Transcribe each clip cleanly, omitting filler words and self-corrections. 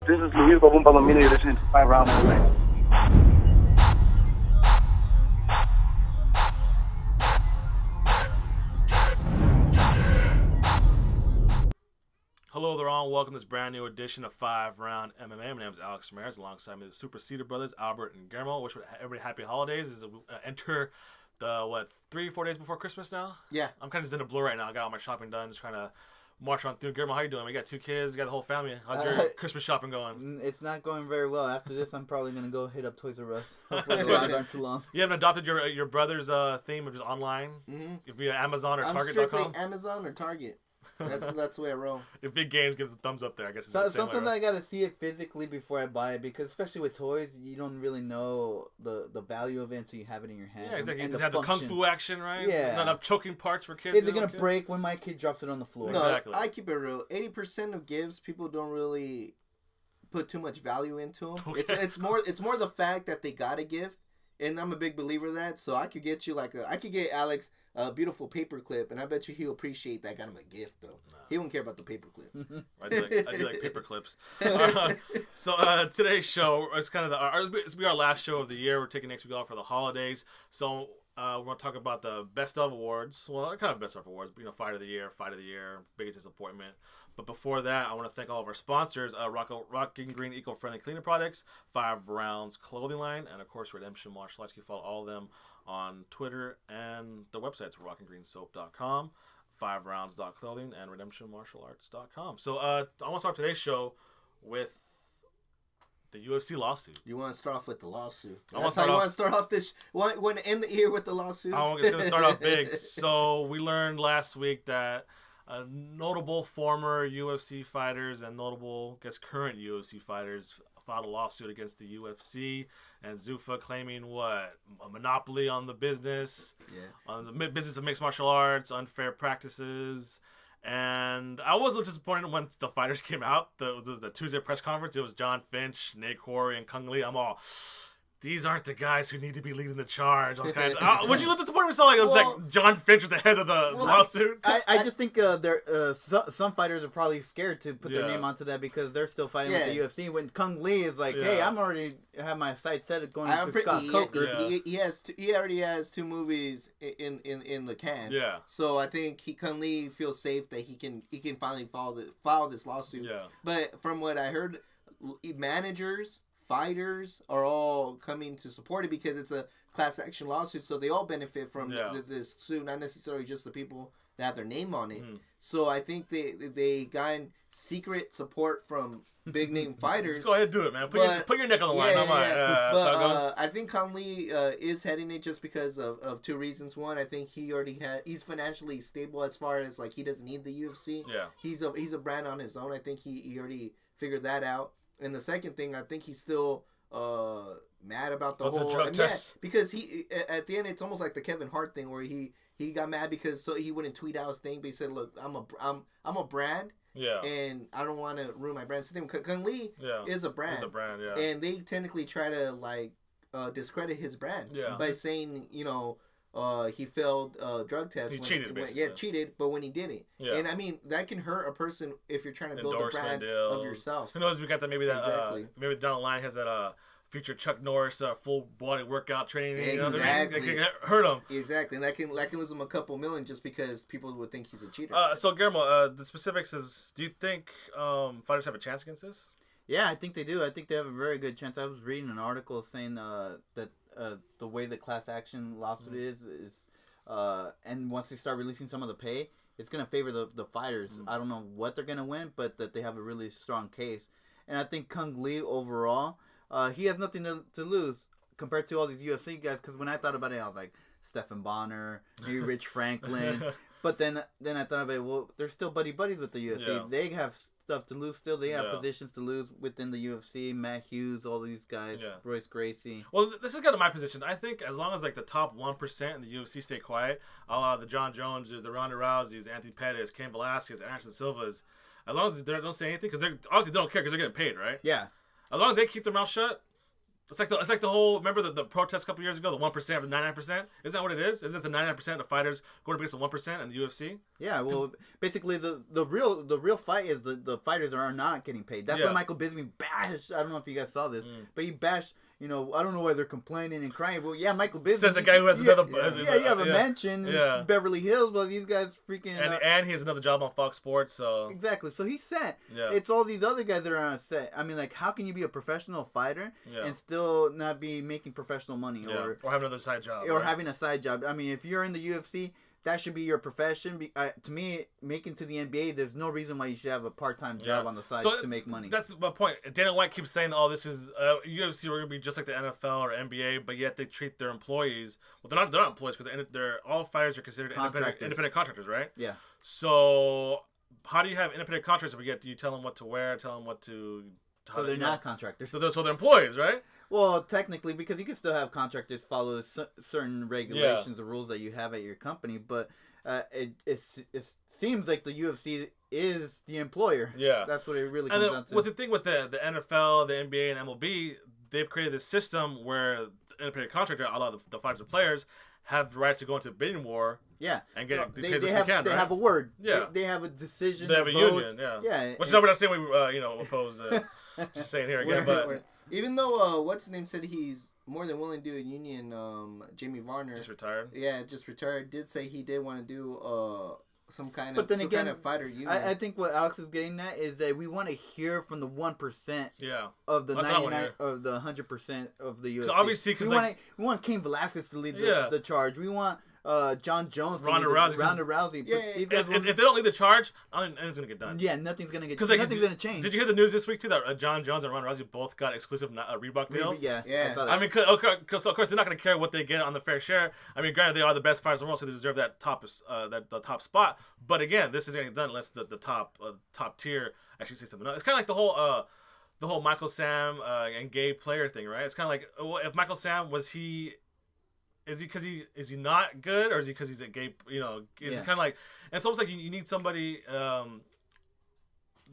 This is Lyoto Machida. You're listening to 5 Round MMA. Hello there all, welcome to this brand new edition of 5 Round MMA. My name is Alex Ramirez, alongside me the Super Cedar brothers, Albert and Guillermo. Wish everybody happy holidays. As we enter the, 3-4 days before Christmas now? Yeah. I'm kind of just in a blur right now. I got all my shopping done, just trying to march on through. Guillermo, how you doing? We got 2 kids, you got the whole family. How's your Christmas shopping going? It's not going very well. After this, I'm probably going to go hit up Toys R Us. Hopefully the lines aren't too long. You haven't adopted your brother's theme of just online? Mm-hmm. Via Amazon or Target.com? I'm strictly Amazon or Target. That's the way I roll. If Big Games gives a thumbs up there, I guess. Sometimes I gotta see it physically before I buy it, because especially with toys, you don't really know the value of it until you have it in your hand. Yeah, exactly. And you just have the kung fu action, right? Yeah. Not enough choking parts for kids. Is it gonna break when my kid drops it on the floor? No, exactly. I keep it real. 80% of gifts, people don't really put too much value into them. Okay. It's more the fact that they got a gift, and I'm a big believer of that. So I could get you I could get Alex a beautiful paper clip, and I bet you he'll appreciate that. I got him a gift though. Nah. He won't care about the paper clip. I do like paper clips. So today's show is kind of this will be our last show of the year. We're taking next week off for the holidays. So we're going to talk about the best of awards. Well, kind of best of awards, but, fight of the year, biggest disappointment. But before that, I want to thank all of our sponsors, Rocking Green Eco-Friendly Cleaning Products, 5 Rounds Clothing Line, and of course Redemption Martial Arts. You can follow all of them on Twitter and the websites, rockandgreensoap.com, 5rounds.clothing, and redemptionmartialarts.com. So I want to start today's show with the UFC lawsuit. You want to start off with the lawsuit? That's how you want to start off this. Want to end the year with the lawsuit? It's going to start off big. So we learned last week that notable former UFC fighters and notable, current UFC fighters filed a lawsuit against the UFC and Zuffa, claiming a monopoly on the business, on the business of mixed martial arts, unfair practices. And I was a little disappointed when the fighters came out. The Tuesday press conference. It was John Finch, Nate Quarry, and Kung Lee. I'm all, these aren't the guys who need to be leading the charge. Would you look disappointed when you saw like John Finch was the head of the lawsuit? I just think some fighters are probably scared to put their name onto that because they're still fighting with the UFC. When Kung Lee is like, hey, I'm already have my sights set going to Scott Coker. He already has 2 movies in the can. Yeah. So I think Kung Lee feels safe that he can finally file this lawsuit. Yeah. But from what I heard, managers, fighters are all coming to support it because it's a class action lawsuit, so they all benefit from this suit, not necessarily just the people that have their name on it. So I think they got secret support from big name fighters. Just go ahead and do it, man. Put your neck on the line. I think Kung Lee is heading it just because of 2 reasons. One, I think he's financially stable as far as he doesn't need the UFC. Yeah. He's a brand on his own. I think he already figured that out. And the second thing, I think he's still mad about the whole drug test. Because he at the end it's almost like the Kevin Hart thing where he got mad because he wouldn't tweet out his thing, but he said, "Look, I'm a brand, and I don't want to ruin my brand." So Kung Lee is a brand, and they technically try to discredit his brand by saying he failed drug tests. He cheated, cheated, but when he did it. Yeah. And I mean, that can hurt a person if you're trying to build a brand of yourself. Who knows, we got that, maybe maybe down the line has that future Chuck Norris full body workout training. Exactly. You know what I mean? That can hurt him. Exactly. And that can lose him a couple million just because people would think he's a cheater. So Guillermo, the specifics is, do you think fighters have a chance against this? Yeah, I think they do. I think they have a very good chance. I was reading an article saying that the way the class action lawsuit is and once they start releasing some of the pay, it's going to favor the fighters. I don't know what they're going to win, but that they have a really strong case. And I think Kung Lee overall, he has nothing to lose compared to all these UFC guys, because when I thought about it, I was like, Stephen Bonner, maybe Rich Franklin. But then I thought about it, well, they're still buddies with the UFC. Yeah. They have stuff to lose still. They have positions to lose within the UFC. Matt Hughes, all these guys, Royce Gracie. Well, this is kind of my position. I think as long as the top 1% in the UFC stay quiet, the John Joneses, the Ronda Rouseys, Anthony Pettis, Cain Velasquez, Anderson Silvas, as long as they don't say anything, because they obviously don't care because they're getting paid, right? Yeah. As long as they keep their mouth shut, It's like the whole. Remember the protest a couple years ago, the 1% or the 99%. Isn't that what it is? Isn't it the 99% of the fighters going against the 1% in the UFC? Yeah, well, basically the real fight is the fighters are not getting paid. That's why Michael Bisping bashed. I don't know if you guys saw this, but he bashed. I don't know why they're complaining and crying. Well, yeah, Michael Bisping says the guy who has another. You have a mansion in Beverly Hills, but these guys freaking. And he has another job on Fox Sports, so. Exactly. So he's set. Yeah. It's all these other guys that are on a set. I mean, like, how can you be a professional fighter and still not be making professional money or have another side job or having a side job? I mean, if you're in the UFC. That should be your profession. To me, making to the NBA, there's no reason why you should have a part-time job on the side to make money. That's my point. Dana White keeps saying, "Oh, this is UFC. We're gonna be just like the NFL or NBA," but yet they treat their employees. Well, they're not employees because they're all fighters are considered independent contractors, right? Yeah. So how do you have independent contractors? But yet do you tell them what to wear, tell them what to? So they're not contractors. So they're employees, right? Well, technically, because you can still have contractors follow certain regulations or rules that you have at your company, but it seems like the UFC is the employer. Yeah, that's what it really comes down to. With the thing with the NFL, the NBA, and MLB, they've created this system where the independent contractor, a lot of the fighters and players, have the rights to go into a bidding war. Yeah, and get they have a word. Yeah, they have a decision. They have a union. Yeah. Which is not what I'm saying. We oppose. Just saying here again, but. Even though what's his name said he's more than willing to do a union, Jamie Varner just retired. Yeah, just retired. Did say he did want to do some kind of kind of fighter union. I think what Alex is getting at is that we want to hear from the 1% of the 99 of the 100% of the UFC. So obviously, because we want Cain Velasquez to lead the charge. We want John Jones, Ronda Rousey. If they don't lead the charge, nothing's gonna get done. Yeah, nothing's gonna get. Nothing's gonna change. Did you hear the news this week too that John Jones and Ronda Rousey both got exclusive Reebok deals? Yeah. I mean, because of course they're not gonna care what they get on the fair share. I mean, granted they are the best fighters in the world, so they deserve that the top spot. But again, this isn't getting done unless the top tier actually say something else. It's kind of like the whole Michael Sam and gay player thing, right? It's kind of like if Michael Sam is he because is he not good, or is he because he's a gay? It's kind of like, and it's almost like you need somebody.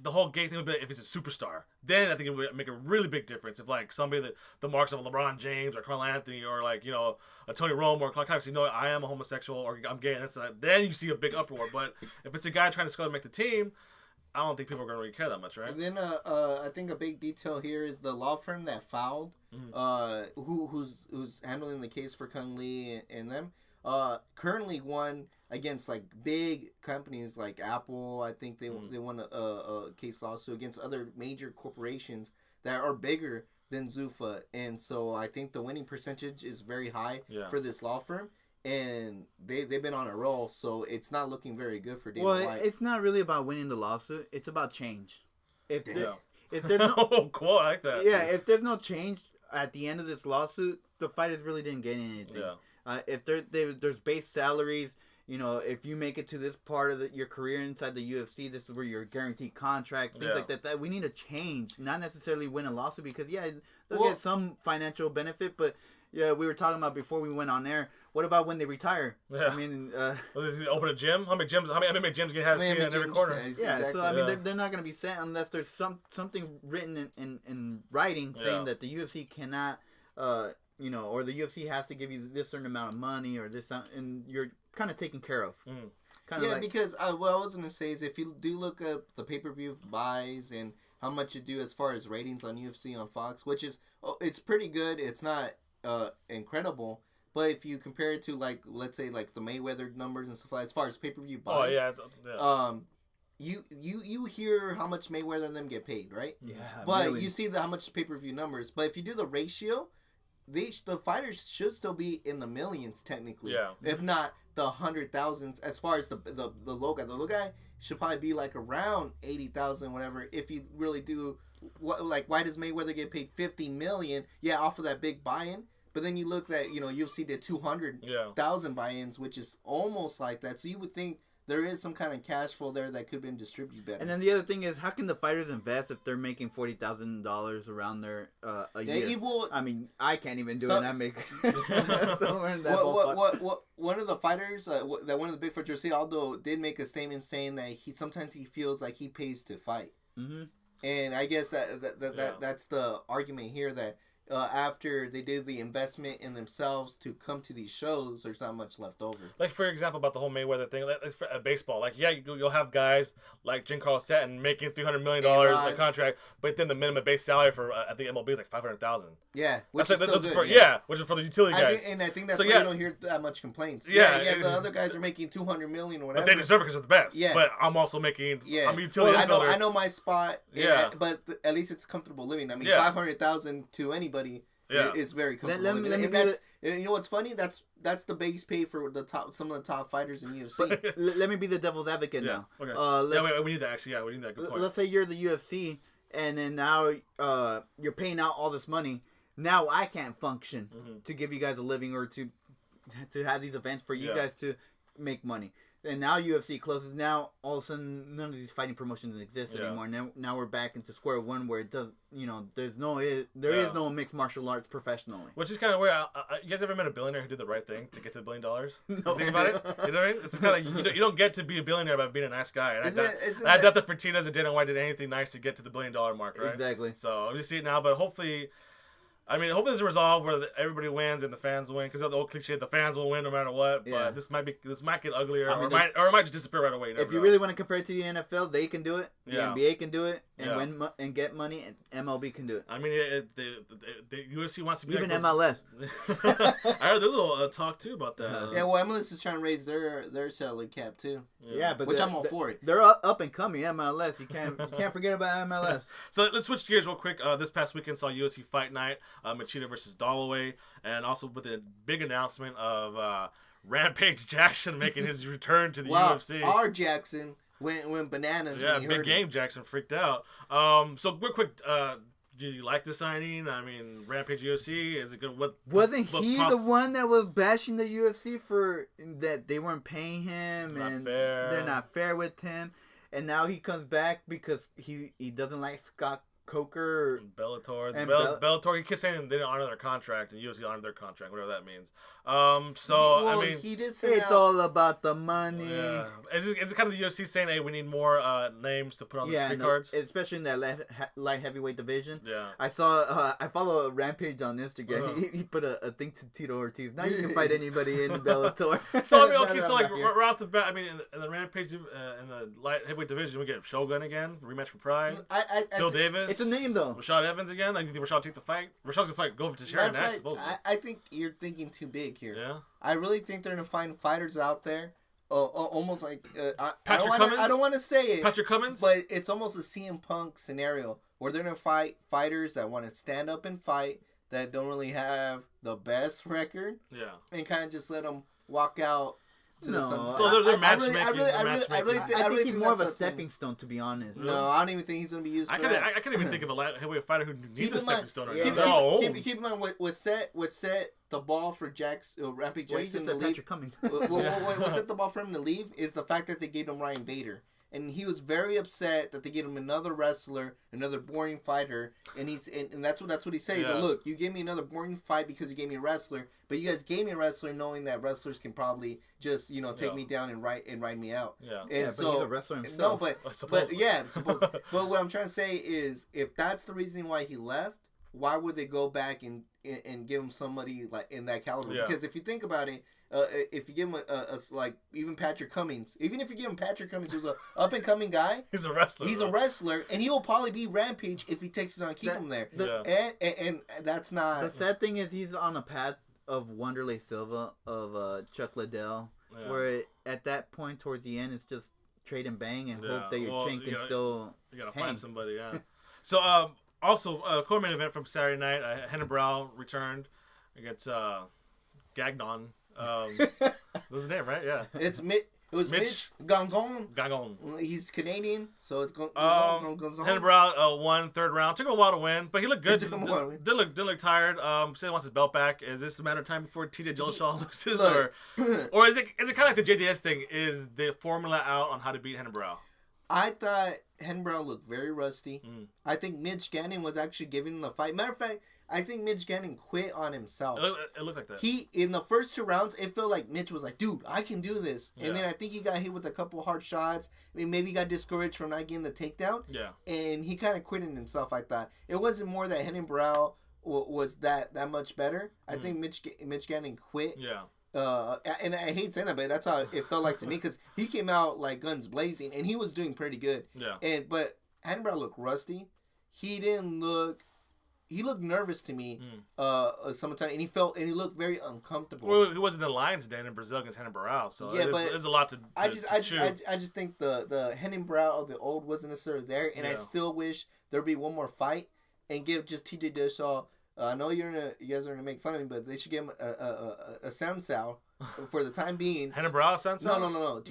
The whole gay thing would be if he's a superstar. Then I think it would make a really big difference if like somebody that the marks of LeBron James or Carl Anthony or like a Tony Romo or Clark Cox, I am a homosexual or I'm gay, and then you see a big uproar. But if it's a guy trying to score to make the team, I don't think people are going to really care that much, right? And then I think a big detail here is the law firm that filed, who's handling the case for Kung Lee and them, currently won against like big companies like Apple. I think they won a case lawsuit against other major corporations that are bigger than Zuffa, and so I think the winning percentage is very high for this law firm. And they've been on a roll, so it's not looking very good for Dana White. It's not really about winning the lawsuit. It's about change. If there's no cool, I like that. Yeah, if there's no change at the end of this lawsuit, the fighters really didn't gain anything. Yeah. If there's base salaries, if you make it to this part of your career inside the UFC, this is where you're guaranteed contract, things like that. That we need a change, not necessarily win a lawsuit because they'll get some financial benefit, but. Yeah, we were talking about before we went on air. What about when they retire? Yeah. I mean, open a gym. How many gyms can you have in every corner? Yeah, exactly. So I mean, they're not going to be set unless there's something written in writing saying that the UFC cannot, or the UFC has to give you this certain amount of money or this, and you're kind of taken care of. Because what I was going to say is if you do look up the pay-per-view buys and how much you do as far as ratings on UFC on Fox, which is it's pretty good. It's not incredible, but if you compare it to like let's say like the Mayweather numbers and stuff like that, as far as pay-per-view buys, you hear how much Mayweather and them get paid, right? Yeah, but millions. You see how much pay-per-view numbers, but if you do the ratio, the fighters should still be in the millions technically, if not the 100,000s. As far as the low guy should probably be like around 80,000, whatever. If you really do, why does Mayweather get paid 50 million? Yeah, off of that big buy-in. But then you look at, UFC did 200,000 buy-ins, which is almost like that. So you would think there is some kind of cash flow there that could have been distributed better. And then the other thing is, how can the fighters invest if they're making $40,000 around their a year? I mean, I can't even do it. And I make somewhere in that one of the fighters, one of the big fighters, Jose Aldo, did make a statement saying that sometimes he feels like he pays to fight. Mm-hmm. And I guess that's the argument here that after they did the investment in themselves to come to these shows, there's not much left over. Like, for example, about the whole Mayweather thing, like for baseball. Like, yeah, you'll have guys like Giancarlo Stanton making $300 million a contract, but then the minimum base salary for I think MLB is like $500,000. Yeah, which is still good. Which is for the utility guys. I think that's why you don't hear that much complaints. Yeah, the other guys are making $200 million or whatever. But they deserve it because they're the best. Yeah, but I'm also making. Yeah, I'm a utility. I know my spot. Yeah, but at least it's comfortable living. I mean, $500,000 to anybody. Yeah, it's very comfortable. You know what's funny? That's the base pay for some of the top fighters in UFC. Let me be the devil's advocate now. Okay. We need that actually. Yeah, we need that. Good point. Let's say you're the UFC, and then now you're paying out all this money. Now I can't function to give you guys a living or to have these events for you guys to make money. And now UFC closes. Now all of a sudden, none of these fighting promotions exist anymore. Now we're back into square one, where it does. There is no mixed martial arts professionally. Which is kind of weird. You guys ever met a billionaire who did the right thing to get to $1 billion? No. Think about it. You know what I mean? It's kind of you don't get to be a billionaire by being a nice guy. And I doubt that Fertitas or Dana White did anything nice to get to the $1 billion mark, right? Exactly. So I just see it now, but hopefully there's a resolve where everybody wins and the fans win, because the old cliche, the fans will win no matter what. But this might get uglier, or it might just disappear right away. If you really want to compare it to the NFL, they can do it. The NBA can do it and win and get money, and MLB can do it. I mean, the UFC wants to be even MLS. I heard a little talk too about that. Yeah, well, MLS is trying to raise their salary cap too. Yeah, but which I'm all for it. They're up and coming. MLS, you can't forget about MLS. So let's switch gears real quick. This past weekend saw UFC Fight Night. Machida versus Dollaway, and also with a big announcement of Rampage Jackson making his return to the UFC. Our Jackson went bananas. Yeah, when he big heard game. Jackson freaked out. So real quick, did you like the signing? I mean, Rampage UFC, is it good? Wasn't he the one that was bashing the UFC for that they weren't paying him and they're not fair with him, and now he comes back because he doesn't like Scott Coker, Bellator. Bellator. He kept saying they didn't honor their contract, and UFC honored their contract, whatever that means. I mean, he did say it's all about the money. Yeah. Is it kind of the UFC saying, "Hey, we need more names to put on the street cards," especially in that light heavyweight division? Yeah. I saw. I follow a Rampage on Instagram. He put a thing to Tito Ortiz. Now you can fight anybody in Bellator. So I mean, okay, so like right off the bat, I mean, in the Rampage in the light heavyweight division, we get Shogun again, rematch for Pride. Phil Davis. It's a name though. Rashad Evans again. I think Rashad take the fight. Rashad's gonna go over to Sharon next. I think you're thinking too big here. Yeah. I really think they're gonna find fighters out there, almost like I don't want to say it, Patrick Cummins, but it's almost a CM Punk scenario where they're gonna fight fighters that want to stand up and fight, that don't really have the best record, and kind of just let them walk out. So they're matchmaking. I really think he's more of a stepping stone, to be honest. No, I don't even think he's gonna be used for that. I can't even think of a heavyweight fighter who needs a stepping stone. Keep in mind what set the ball for Rampage Jackson to leave. What set the ball for him to leave is the fact that they gave him Ryan Bader. And he was very upset that they gave him another wrestler, another boring fighter, and that's what he says. Yeah. Look, you gave me another boring fight because you gave me a wrestler, but you guys gave me a wrestler knowing that wrestlers can probably just take me down and ride me out. Yeah. And so but he's a wrestler himself. No, but what I'm trying to say is, if that's the reason why he left, why would they go back and give him somebody like in that caliber? Yeah. Because if you think about it. If you give him even Patrick Cummins, even if you give him Patrick Cummins, who's an up and coming guy, he's a wrestler. He's a wrestler, and he will probably be Rampage if he takes it on. Keep him there, and that's not. The sad thing is he's on a path of Wanderlei Silva, of Chuck Liddell, where at that point towards the end it's just trade and bang and hope that your chain can still. You gotta find somebody, So also co-main event from Saturday night, Hennebrow returned against Gagnon. That's his name, right? Yeah. It was Mitch Gagnon. He's Canadian, so it's Gagnon. Hennebrow won third round. Took him a while to win, but he looked good. Didn't look tired. Said he wants his belt back. Is this a matter of time before TJ Dillashaw loses, or is it kind of like the JDS thing? Is the formula out on how to beat Hennebrow? I thought Hennebrow looked very rusty. I think Mitch Gagnon was actually giving him the fight. Matter of fact, I think Mitch Gagnon quit on himself. It looked like that. In the first 2 rounds, it felt like Mitch was like, dude, I can do this. Yeah. And then I think he got hit with a couple hard shots. I mean, maybe he got discouraged from not getting the takedown. Yeah. And he kind of quit on himself, I thought. It wasn't more that Hennebrow was that much better. I think Mitch Gannon quit. Yeah. And I hate saying that, but that's how it felt like to me because he came out like guns blazing and he was doing pretty good. Yeah. But Hannibal looked rusty. He didn't look. He looked nervous to me. Sometimes, and he looked very uncomfortable. Well, he wasn't in the Lions Den in Brazil against Hannibal, so yeah, but there's a lot to. I just think the Hannibal of the old wasn't necessarily there, and I still wish there'd be one more fight and give just TJ Dillashaw. I know you guys are gonna make fun of me, but they should give him a sound sow for the time being. Hannibal sound sow? No.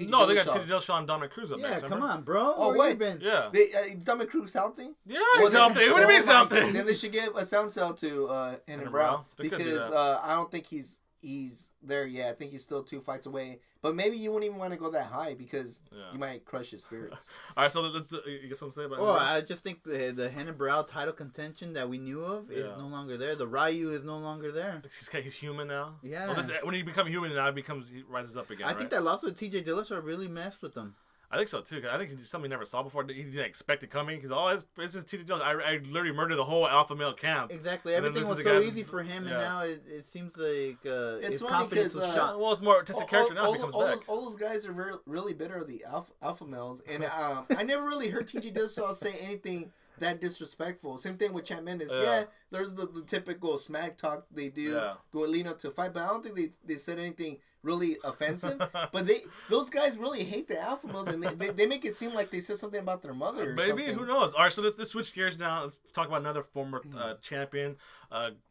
No, they got TJ Dillashaw and Dominic Cruz up next. Yeah, come on, bro. Oh, wait. Yeah. Is Dominic Cruz healthy? Yeah, he's healthy. What do you mean healthy? Then they should give a sound cell to Hannibal because I don't think he's there yet. I think he's still 2 fights away. But maybe you wouldn't even want to go that high because you might crush his spirits. All right, so let's you got something to say about Hannibal? I just think the Hannibal title contention that we knew of is no longer there. The Ryu is no longer there. He's human now. Yeah. Well, when he becomes human now, he rises up again. I think that loss with TJ Dillashaw really messed with him. I think so too. Cause I think it's something he never saw before. He didn't expect it coming. Because it's just TJ Dillashaw. I literally murdered the whole alpha male camp. Exactly. Everything was so easy for him, and now it seems like his confidence was shot. Well, it's more artistic character now. All those guys are really bitter of the alpha males, and I never really heard TJ Dillashaw say anything that disrespectful. Same thing with Chad Mendes. Yeah, there's the typical smack talk they do going leading up to a fight, but I don't think they said anything really offensive. But those guys really hate the alpha males, and they make it seem like they said something about their mother or maybe something. Who knows? All right, so let's switch gears now. Let's talk about another former champion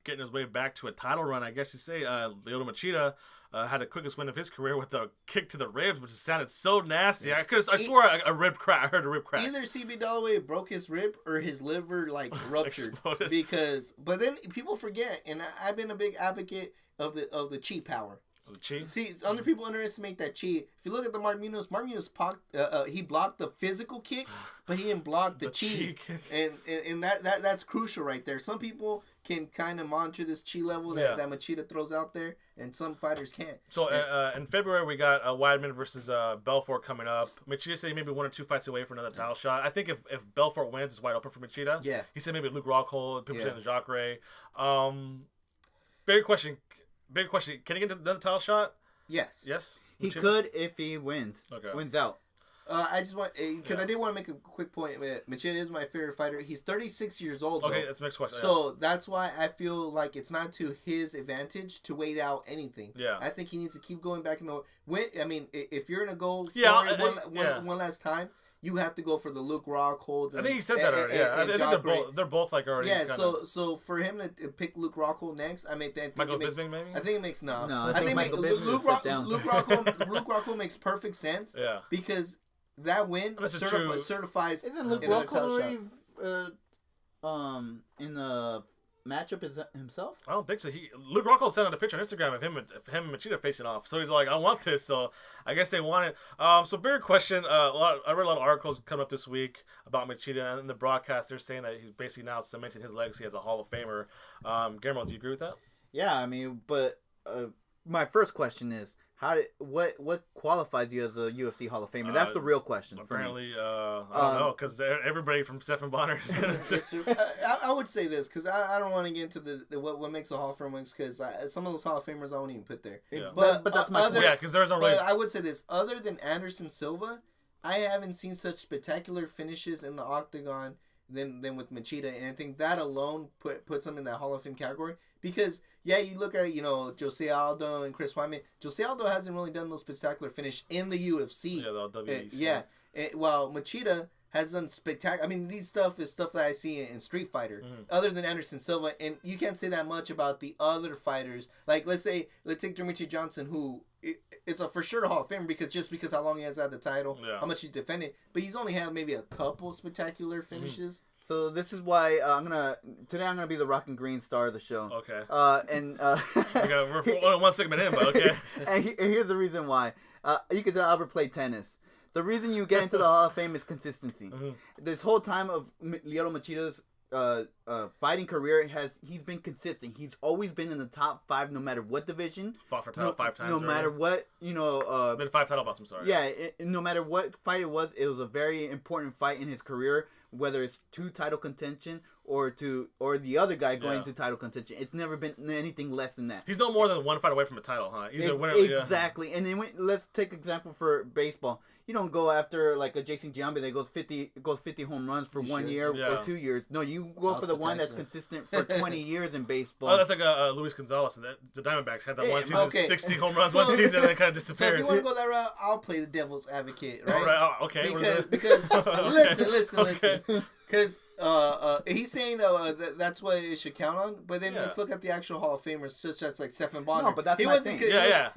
getting his way back to a title run, I guess you say. Lyoto Machida had the quickest win of his career with a kick to the ribs, which sounded so nasty. I swore a rib crack. I heard a rib crack. Either CB Dollaway broke his rib or his liver ruptured. But then people forget, and I've been a big advocate of the chi power. Chi? See, other people underestimate that chi. If you look at the Mark Munoz he blocked the physical kick, but he didn't block the chi. And that's crucial right there. Some people can kind of monitor this chi level that Machida throws out there, and some fighters can't. So in February, we got Weidman versus Belfort coming up. Machida said maybe 1 or 2 fights away for another title shot. I think if Belfort wins, it's wide open for Machida. Yeah. He said maybe Luke Rockhold, people saying Jacare. Big question. Can he get another title shot? Yes. Yes? He could if he wins. Okay. Wins out. I just want, because I did want to make a quick point. Machida is my favorite fighter. He's 36 years old, Okay, that's the next question. So that's why I feel like it's not to his advantage to wait out anything. Yeah. I think he needs to keep going back in the... if you're going to go for one last time, you have to go for the Luke Rockhold. I think he said that already. I think they're both like already. Yeah, so for him to pick Luke Rockhold next, Michael Bisping maybe. I think it makes no. I think Luke Rockhold makes perfect sense. Yeah, because that win certifies. Isn't Luke Rockhold in the matchup himself? I don't think so. Luke Rockhold sent out a picture on Instagram of him and Machida facing off. So he's like, I want this. So I guess they want it. So bigger question. I read a lot of articles coming up this week about Machida, and the broadcasters saying that he's basically now cementing his legacy as a Hall of Famer. Guillermo, do you agree with that? Yeah, but my first question is, what qualifies you as a UFC Hall of Famer? That's the real question. Apparently, I don't know, because everybody from Stephen Bonner. I would say this because I don't want to get into the what makes a Hall of Famer, because some of those Hall of Famers I won't even put there. Yeah. But that's my point. Yeah, because there's no. But I would say this: other than Anderson Silva, I haven't seen such spectacular finishes in the octagon than with Machida, and I think that alone puts him in that Hall of Fame category. Because you look at Jose Aldo and Chris Weidman. Jose Aldo hasn't really done those spectacular finish in the UFC. The WEC. While Machida has done spectacular. I mean, these stuff is stuff that I see in Street Fighter, other than Anderson Silva, and you can't say that much about the other fighters. Like let's take Demetrius Johnson, who it's a for sure Hall of Famer because how long he has had the title, how much he's defended, but he's only had maybe a couple spectacular finishes. So this is why I'm gonna be the Rock and Green star of the show. Okay. We're one segment in, but okay. And here's the reason why. You could tell Albert played tennis. The reason you get into the Hall of Fame is consistency. This whole time of Lyoto Machida's fighting career, he's been consistent. He's always been in the top 5 no matter what division. Fought for title 5 times. No matter what, been 5 title bouts, I'm sorry. Yeah, no matter what fight it was a very important fight in his career, whether it's 2 title contention or the other guy going to title contention. It's never been anything less than that. He's no more than one fight away from a title, huh? Exactly. And then let's take example for baseball. You don't go after like a Jason Giambi that goes 50 home runs for 1 year or 2 years. No, you go for the one that's consistent for 20 years in baseball. Oh, that's like Luis Gonzalez. And the Diamondbacks had that one season, 60 home runs one season, and then kind of disappeared. So if you want to go that route, I'll play the devil's advocate, right? All right. Oh, okay. Because listen. Because he's saying that's what it should count on, but then let's look at the actual Hall of Famers, such as like Stephen Bonner. No, but that's my thing.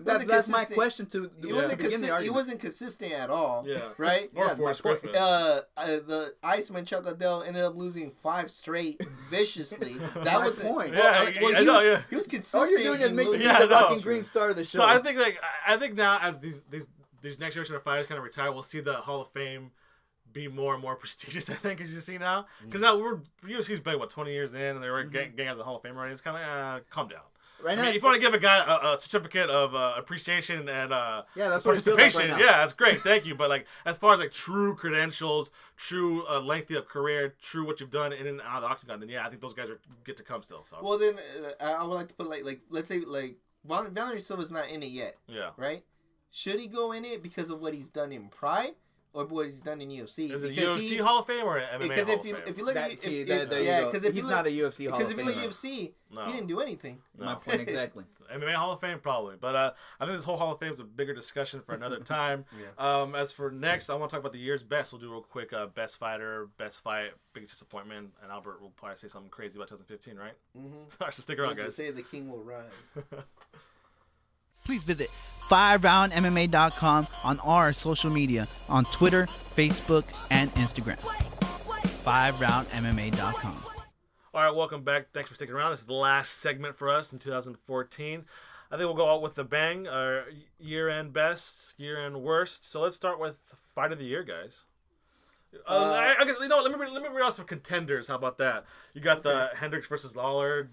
That's my question to he wasn't consistent at all. Yeah. Right. Or Forrest Griffin. The Iceman Chuck Liddell ended up losing 5 straight viciously. That was my point. He was consistent. All you're doing is making me the Rocking Green star of the show. So I think now as these next generation of fighters kind of retire, we'll see the Hall of Fame be more and more prestigious, I think, as you see now. Because now UFC's been, 20 years in, and they're getting out of the Hall of Fame already. It's kind of, calm down. Right now, if you want to give a guy a certificate of appreciation and that's participation, like that's great, thank you. But like as far as like true credentials, true length of career, true what you've done in and out of the octagon, then I think those guys get to come still. So. Well, then I would like to put like let's say like Valerie Silva's not in it yet. Yeah. Right? Should he go in it because of what he's done in Pride? Or what he's done in UFC. Is it UFC Hall of Fame or an MMA Hall of Fame? If you look at because if you not a UFC Hall of Fame. Because if you look at UFC, he didn't do anything. No. My point exactly. MMA Hall of Fame probably, but I think this whole Hall of Fame is a bigger discussion for another time. As for next, I want to talk about the year's best. We'll do real quick best fighter, best fight, biggest disappointment, and Albert will probably say something crazy about 2015, right? Mm-hmm. All right, so stick around, guys. To say the king will rise. Please visit 5roundmma.com on our social media on Twitter, Facebook, and Instagram. 5roundmma.com. All right, welcome back. Thanks for sticking around. This is the last segment for us in 2014. I think we'll go out with a bang. Our year-end best, year-end worst. So let's start with Fight of the Year, guys. I guess, let me read out some contenders. How about that? You got the Hendricks versus Lawler.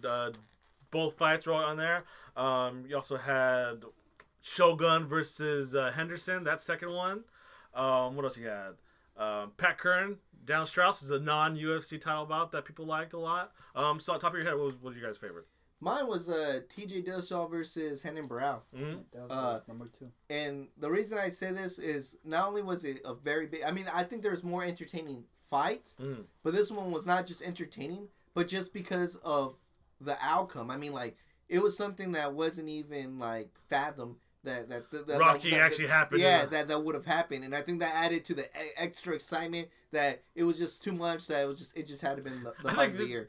Both fights were on there. You also had Shogun versus Henderson, that second one. What else you had? Pat Curran, Dan Strauss is a non-UFC title bout that people liked a lot. So on top of your head, what was your guys' favorite? Mine was TJ Dillashaw versus Renan Barão. Mm-hmm. That was number 2. And the reason I say this is not only was it a very big... I mean, I think there's more entertaining fights, but this one was not just entertaining, but just because of the outcome. I mean, like, it was something that wasn't even, like, fathomed. That Rocky actually happened. Yeah, that would have happened, and I think that added to the extra excitement. That it was just too much. That it just had to been the fight of the year.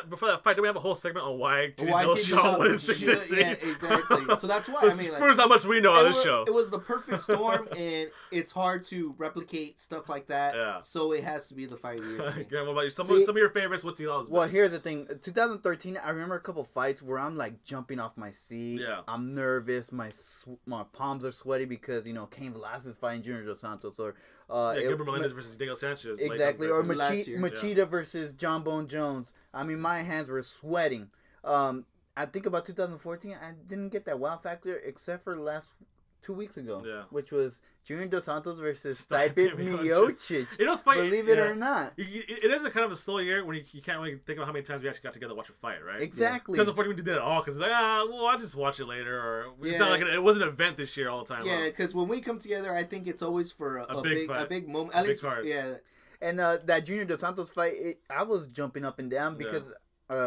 Before that fight, did we have a whole segment on why Dillashaw won in 6 Yeah, exactly. So that's why proves how much we know on this show. It was the perfect storm, and it's hard to replicate stuff like that. Yeah. So it has to be the fight of the year. For me. Graham, what about you? Some of your favorites. What do you like? Well, here's the thing. 2013, I remember a couple fights where I'm like jumping off my seat. Yeah. I'm nervous. My palms are sweaty because Cain Velasquez fighting Junior Dos Santos or. Gilbert Melendez versus Diego Sanchez. Exactly, or Machida versus John Bone Jones. I mean, my hands were sweating. I think about 2014, I didn't get that wow factor except for the last 2 weeks ago, which was Junior Dos Santos versus Stipe Miocic. It's funny. Believe it or not. It is a kind of a slow year when you can't really think about how many times we actually got together to watch a fight, right? Exactly. 2014 we did that at all because it's like, I'll just watch it later. Or it's not like it was an event this year all the time. Yeah, because when we come together, I think it's always for a big moment. At least, yeah. And that Junior Dos Santos fight, I was jumping up and down because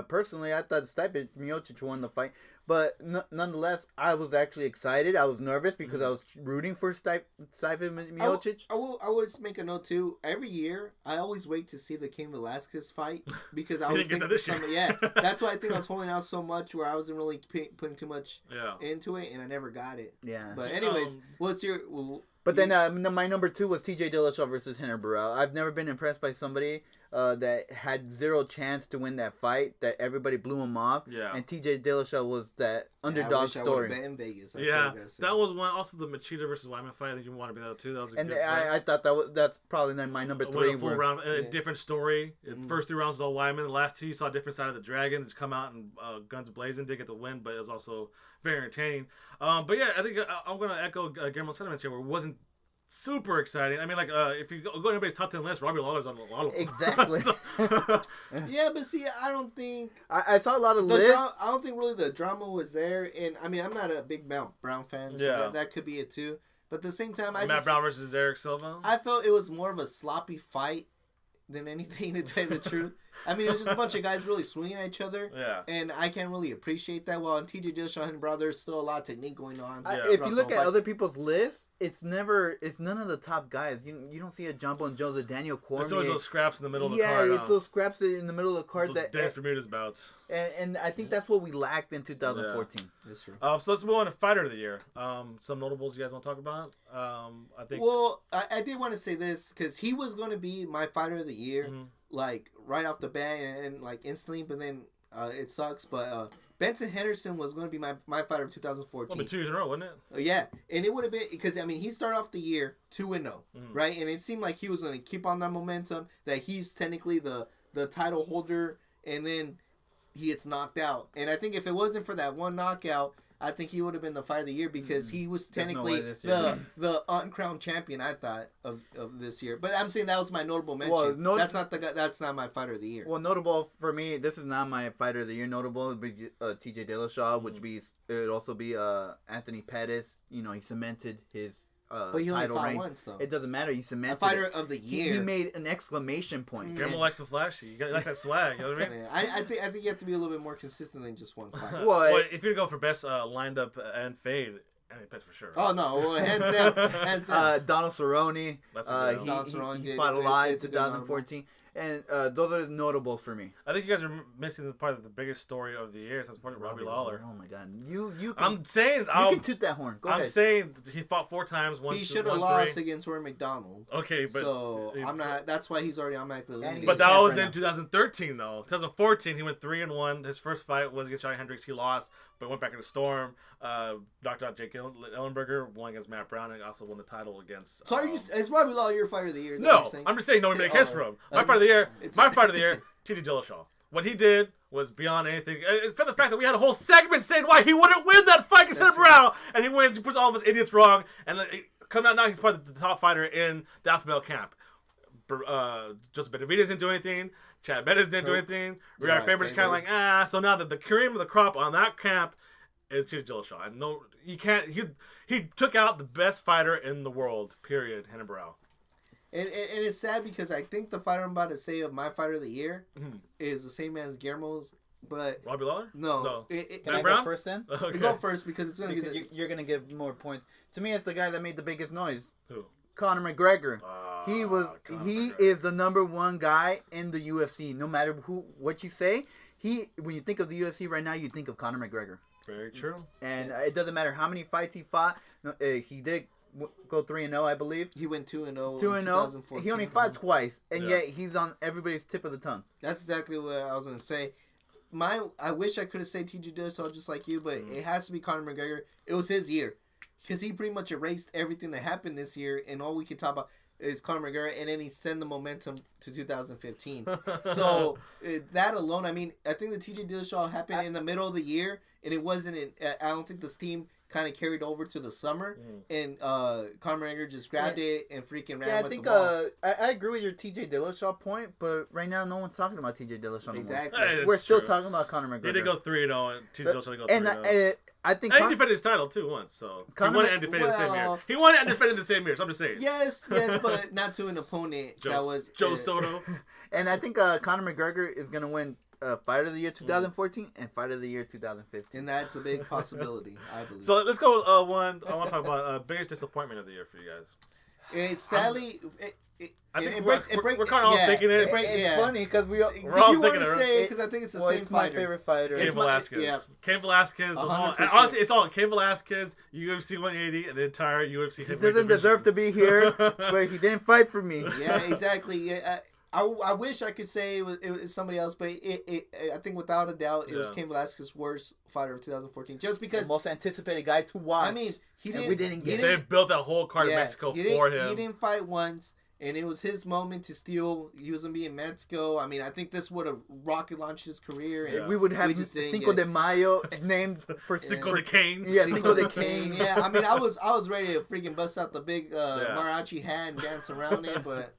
personally, I thought Stipe Miocic won the fight. But nonetheless, I was actually excited. I was nervous because I was rooting for Stipe Miocic. I will always make a note too. Every year, I always wait to see the Cain Velasquez fight because I always think that's why I think I was holding out so much where I wasn't really putting too much into it, and I never got it. Yeah. But anyways, what's your? But then my number 2 was TJ Dillashaw versus Renan Barão. I've never been impressed by somebody that had zero chance to win that fight, that everybody blew him off. Yeah. And TJ Dillashaw was that underdog story. I would have bet in Vegas. That was one. Also, the Machida versus Wyman fight. I think you want to be that too. That was a good fight. I thought that's probably my number 3. Full round, a different story. First 3 rounds was all Wyman. The last 2 you saw a different side of the Dragon. Just come out and guns blazing. Did get the win, but it was also very entertaining. But yeah, I think I'm going to echo Guillermo's sentiments here. Where it wasn't super exciting. I mean, like, if you go anybody's top 10 list, Robbie Lawler's on a lot of them. Exactly. Yeah, but see, I don't think I saw a lot of lists. I don't think really the drama was there, and I mean, I'm not a big Brown fan, so that could be it too. But at the same time, Matt Brown versus Eric Silva. I felt it was more of a sloppy fight than anything, to tell you the truth. I mean, it was just a bunch of guys really swinging at each other. Yeah. And I can't really appreciate that. Well, on TJ Dillashaw and Brown, there's still a lot of technique going on. If you look at other people's lists, it's none of the top guys. You don't see a Jumbo and Jones, a Daniel Cormier. It's always those scraps in the middle of the card. Yeah, it's those scraps in the middle of the card. Those Dennis Bermudez bouts. And I think that's what we lacked in 2014. Yeah. That's true. So let's move on to Fighter of the Year. Some notables you guys want to talk about? I think. Well, I did want to say this because he was going to be my Fighter of the Year, like right off the bat and like instantly. But then it sucks. But Benson Henderson was going to be my Fighter of 2014. Well, 2 years in a row, wasn't it? Yeah, and it would have been because I mean he started off the year 2-0, right? And it seemed like he was going to keep on that momentum. That he's technically the title holder, and then he gets knocked out. And I think if it wasn't for that one knockout, I think he would have been the Fight of the Year because he was technically the uncrowned champion. I thought of this year, but I'm saying that was my notable mention. Well, that's not the guy. That's not my Fighter of the Year. Well, notable for me, this is not my Fighter of the Year. Notable would be T.J. Dillashaw, which it would also be Anthony Pettis. You know, he cemented his. But he only fought once, though. It doesn't matter. He cemented a Fighter of the Year. He made an exclamation point. Grandma likes the flashy. You like that swag. You know what I mean? I think you have to be a little bit more consistent than just one fight. Well, if you're going for best lined up and fade, Anthony Pettis for sure. Oh no, well, hands down. Donald Cerrone. Donald Cerrone. He fought a lot in 2014. And those are notable for me. I think you guys are missing the part of the biggest story of the year. That's Robbie Lawler. Oh my God, you. I'm saying you can toot that horn. Go ahead. I'm saying he fought 4 times. He should have lost against Rory McDonald. Okay, but so I'm not. That's why he's already automatically eliminated. But that was in 2013, though. 2014, he went 3-1. His first fight was against Johnny Hendricks. He lost, but went back in the Storm. Knocked out Jake Ellenberger. Won against Matt Brown, and also won the title against. So is Robbie Lawler your Fighter of the Year? No, I'm just saying. No one made a case for him. My Fighter of the Year. My Fighter of the Year. T.J. Dillashaw. What he did was beyond anything. It's for the fact that we had a whole segment saying why he wouldn't win that fight against Brown, and he wins. He puts all of us idiots wrong, and come out now he's part of the top fighter in the Alpha Male camp. Joseph Benavidez didn't do anything. Chad Bettis didn't do anything. Riyad Faber's kind of like So now that the cream of the crop on that camp is T.J. Dillashaw. And no, you can't. He took out the best fighter in the world. Period. Hendon Brown. And it's sad because I think the fighter I'm about to say of my Fighter of the Year is the same as Guillermo's, but Robbie Lawler? No. Can I go first then? Okay. Go first because it's going to be you're going to give more points. To me, it's the guy that made the biggest noise. Who? Conor McGregor. He is the #1 guy in the UFC. No matter what you say, when you think of the UFC right now, you think of Conor McGregor. Very true. And it doesn't matter how many fights he fought. He did go 3-0, I believe. He went 2-0 in 2014. He only fought twice, and yet he's on everybody's tip of the tongue. That's exactly what I was going to say. I wish I could have said T.J. Dillashaw just like you, but it has to be Conor McGregor. It was his year. Because he pretty much erased everything that happened this year, and all we can talk about is Conor McGregor, and then he sent the momentum to 2015. So that alone, I mean, I think the T.J. Dillashaw happened in the middle of the year, and it wasn't. I don't think the steam kind of carried over to the summer, and Conor McGregor just grabbed it and freaking ran with the ball. I agree with your T.J. Dillashaw point, but right now no one's talking about T.J. Dillashaw anymore. Exactly. Hey, we're still talking about Conor McGregor. He did go 3-0, and T.J. Dillashaw did go 3-0. And I think he defended his title too once, so he won it and defended the same year. He won it and defended the same year. So I'm just saying. Yes, but not to an opponent that was Joe Soto. And I think Conor McGregor is gonna win Fighter of the Year 2014 and Fighter of the Year 2015. And that's a big possibility, I believe. So let's go one. I want to talk about biggest disappointment of the year for you guys. It's sadly. We're kind of all thinking it. It's funny because we're all thinking it. You want to say it because I think it's the same it's fighter. My favorite fighter. Cain Velasquez. Cain Velasquez. And honestly, it's all Cain Velasquez, UFC 180, and the entire UFC. He doesn't deserve to be here, but he didn't fight for me. Yeah, exactly. I wish I could say it was somebody else, but I think without a doubt it was Cain Velasquez's worst fighter of 2014. Just because the most anticipated guy to watch. I mean, they built that whole card in Mexico for him. He didn't fight once, and it was his moment to steal. He was gonna be in Mexico. I mean, I think this would have rocket launched his career. And we would have Cinco de Mayo named for Cinco de Cane. Yeah, Cinco de Cane. Yeah, I mean, I was ready to freaking bust out the big mariachi hat and dance around it, but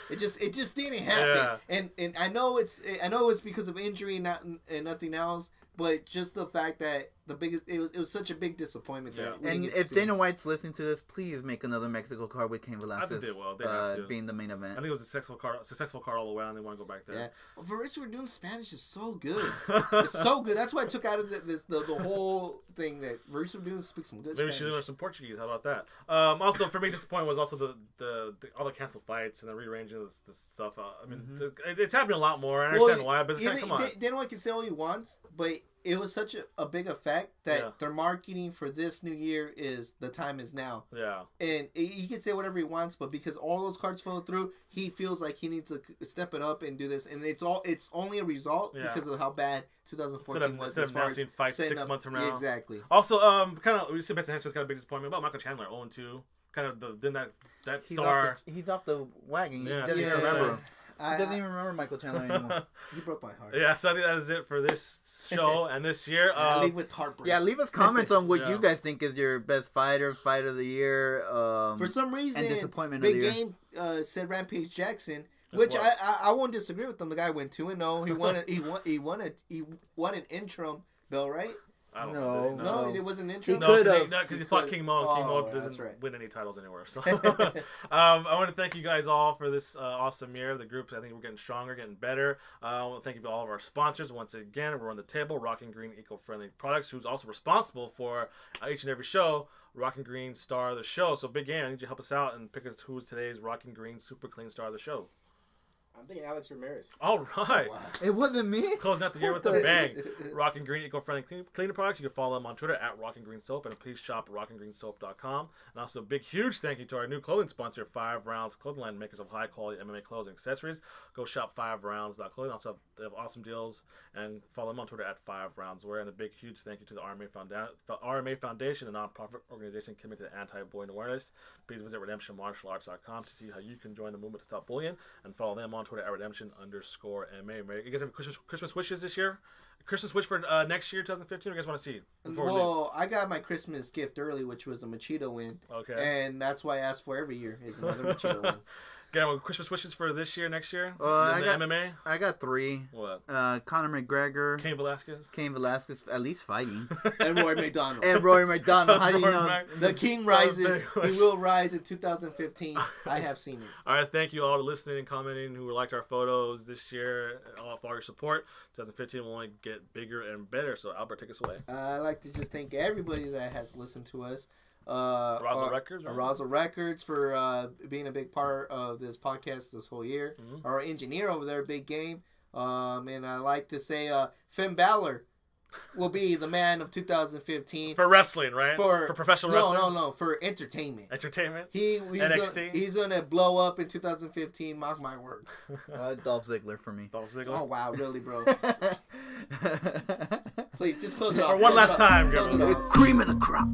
it just didn't happen. Yeah. And I know it's because of injury and nothing else. But just the fact that it was such a big disappointment that. And if Dana White's listening to this, please make another Mexico card with Cain Velasquez. I think they will. They have to. Being the main event. I think it was a successful card all the way, and they want to go back there. Yeah, well, Verissa doing Spanish is so good. It's so good. That's why I took out of the whole thing that Verissa doing speaks some good Maybe Spanish. she learned some Portuguese. How about that? Also, for me, disappointing was also the all the canceled fights and the rearranging of the stuff. I mean, it's happening a lot more. I understand why, but it's kind of come on. Dana White can say all he wants, but it was such a big effect that their marketing for this new year is the time is now. Yeah. And he can say whatever he wants, but because all those cards fell through, he feels like he needs to step it up and do this. And it's only a result because of how bad 2014 was as far as fights 6 months from now. Exactly. Also, kind of we see Benson Henderson kind of big disappointment about Michael Chandler 0-2. Kind of then that star. He's off the wagon. He doesn't even remember. He doesn't even remember Michael Chandler anymore. He broke my heart. Yeah, so I think that is it for this show and this year. Leave with heartbreak. Yeah, leave us comments on what you guys think is your best fight of the year. For some reason, and disappointment Big of the year. Game said Rampage Jackson, which I won't disagree with him. The guy went 2-0. He won an interim bell, right? I don't know. No, it wasn't an interim. Because he fought King Mo. King Mo doesn't win any titles anywhere. So I want to thank you guys all for this awesome year. The groups, I think we're getting stronger, getting better. I want to thank you to all of our sponsors. Once again, we're on the table. Rockin' Green Eco-Friendly Products, who's also responsible for each and every show. Rockin' Green Star of the Show. So Big Game, I need you to help us out and pick us who's today's Rockin' Green Super Clean Star of the Show. I'm thinking Alex Ramirez. All right. Oh, wow. It wasn't me. Closing out the year with a bang. Rockin' Green Eco-Friendly Cleaner Products. You can follow them on Twitter at Rockin' Green Soap, and please shop at rockandgreensoap.com. And also a big, huge thank you to our new clothing sponsor, 5 Rounds Clothing Line, makers of high-quality MMA clothes and accessories. Go shop 5rounds.clothing. Also, they have awesome deals, and follow them on Twitter at 5roundswear. And a big, huge thank you to the RMA Foundation, a nonprofit organization committed to anti-bullying awareness. Please visit redemptionmartialarts.com to see how you can join the movement to stop bullying, and follow them on Twitter at redemption_MA. You guys have Christmas wishes this year? Christmas wish for next year, 2015? What do you guys want to see? Well, I got my Christmas gift early, which was a Machida win. Okay. And that's why I ask for every year is another Machida win. Got Christmas wishes for this year, next year? MMA? I got 3. What? Conor McGregor. Cain Velasquez, at least fighting. And Roy McDonald. How do you know? The king rises. He will rise in 2015. I have seen it. All right, thank you all for listening and commenting who liked our photos this year. All for your support. 2015 will only get bigger and better. So, Albert, take us away. I'd like to just thank everybody that has listened to us. Arousal Records for being a big part of this podcast this whole year. Mm-hmm. Our engineer over there, Big Game. And I like to say Finn Balor will be the man of 2015. For wrestling, right? For professional wrestling? No. For entertainment. NXT? He's going to blow up in 2015. Mark my word. Dolph Ziggler for me. Dolph Ziggler? Oh, wow. Really, bro? Please, just close it off. For one last time. Close it off. Cream of the crop.